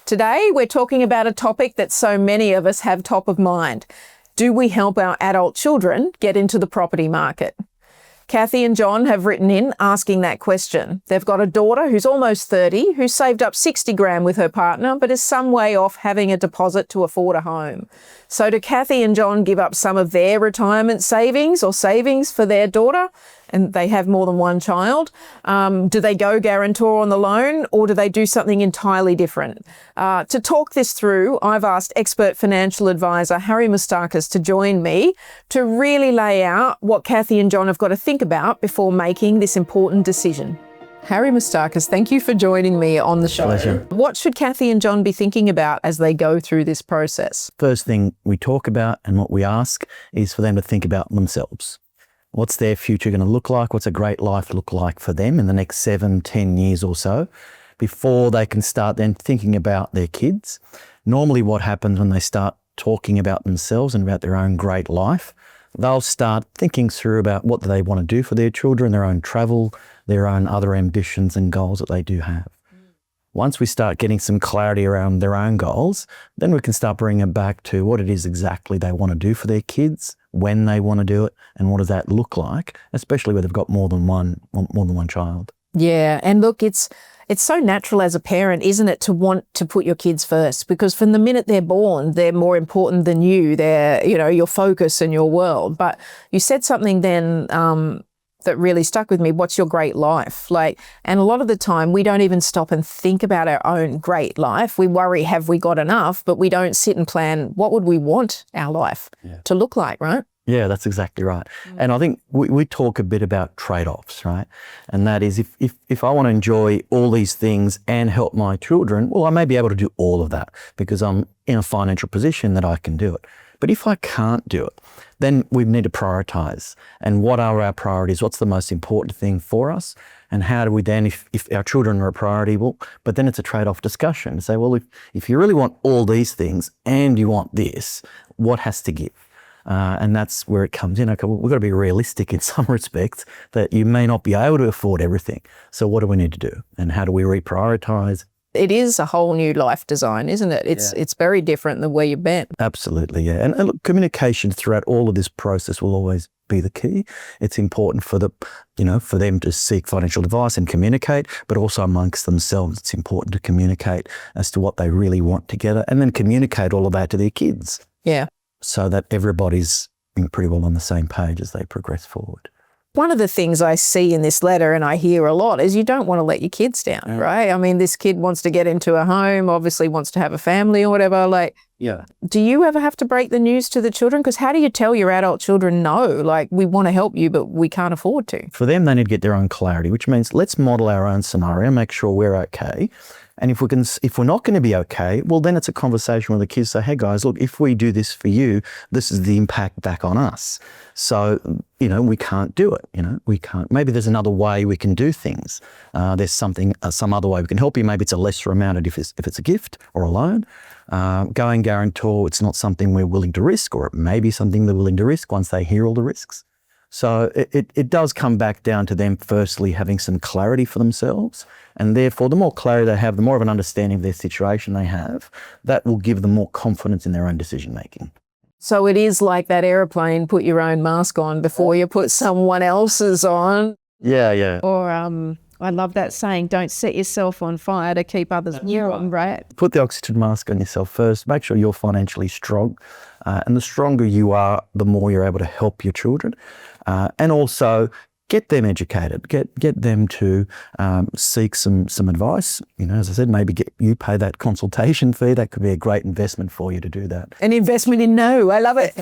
Today, we're talking about a topic that so many of us have top of mind. Do we help our adult children get into the property market? Cathy and John have written in asking that question. They've got a daughter who's almost 30, who's saved up 60 grand with her partner, but is some way off having a deposit to afford a home. So do Cathy and John give up some of their retirement savings or savings for their daughter? And they have more than one child. Do they go guarantor on the loan, or do they do something entirely different? To talk this through, I've asked expert financial advisor Harry Moustakas to join me to really lay out what Cathy and John have got to think about before making this important decision. Harry Moustakas, thank you for joining me on the show. Pleasure. What should Cathy and John be thinking about as they go through this process? First thing we talk about and what we ask is for them to think about themselves. What's their future going to look like? What's a great life look like for them in the next 7-10 years or so before they can start then thinking about their kids? Normally what happens when they start talking about themselves and about their own great life, they'll start thinking through about what do they want to do for their children, their own travel, their own other ambitions and goals that they do have. Once we start getting some clarity around their own goals, then we can start bringing it back to what it is exactly they want to do for their kids, when they want to do it, and what does that look like, especially where they've got more than one child. Yeah, and look, it's so natural as a parent, isn't it, to want to put your kids first, because from the minute they're born, they're more important than you. They're, your focus and your world. But you said something then that really stuck with me. What's your great life? And a lot of the time we don't even stop and think about our own great life. We worry, have we got enough? But we don't sit and plan, what would we want our life to look like, right? Yeah, that's exactly right. And I think we talk a bit about trade-offs, right? And that is if I want to enjoy all these things and help my children, well, I may be able to do all of that because I'm in a financial position that I can do it. But if I can't do it, then we need to prioritise. And what are our priorities? What's the most important thing for us? And how do we then, if our children are a priority, but then it's a trade-off discussion. Say, well, if you really want all these things and you want this, what has to give? And that's where it comes in. Okay, well, we've got to be realistic in some respects that you may not be able to afford everything. So what do we need to do? And how do we reprioritise? It is a whole new life design, isn't it? It's very different than where you've been. Absolutely, yeah. And look, communication throughout all of this process will always be the key. It's important for for them to seek financial advice and communicate, but also amongst themselves, it's important to communicate as to what they really want together, and then communicate all of that to their kids. Yeah. So that everybody's pretty well on the same page as they progress forward. One of the things I see in this letter and I hear a lot is you don't want to let your kids down, right? I mean, this kid wants to get into a home, obviously wants to have a family or whatever. Do you ever have to break the news to the children? Because how do you tell your adult children, no, we want to help you, but we can't afford to? For them, they need to get their own clarity, which means let's model our own scenario, make sure we're okay. And if we're not going to be okay, well, then it's a conversation where the kids say, hey guys, look, if we do this for you, this is the impact back on us. So, we can't do it. We can't. Maybe there's another way we can do things. There's some other way we can help you. Maybe it's a lesser amount if it's a gift or a loan. Going guarantor, it's not something we're willing to risk, or it may be something they're willing to risk once they hear all the risks. So it does come back down to them firstly having some clarity for themselves, and therefore the more clarity they have, the more of an understanding of their situation they have, that will give them more confidence in their own decision making. So it is like that aeroplane, put your own mask on before you put someone else's on. Yeah. Or I love that saying, don't set yourself on fire to keep others warm, right? Put the oxygen mask on yourself first. Make sure you're financially strong. And the stronger you are, the more you're able to help your children. And also get them educated, get them to seek some advice. As I said, maybe you pay that consultation fee. That could be a great investment for you to do that. An investment in I love it.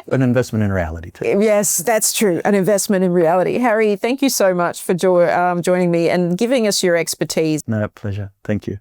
An investment in reality too. Yes, that's true. An investment in reality. Harry, thank you so much for joining me and giving us your expertise. No, pleasure. Thank you.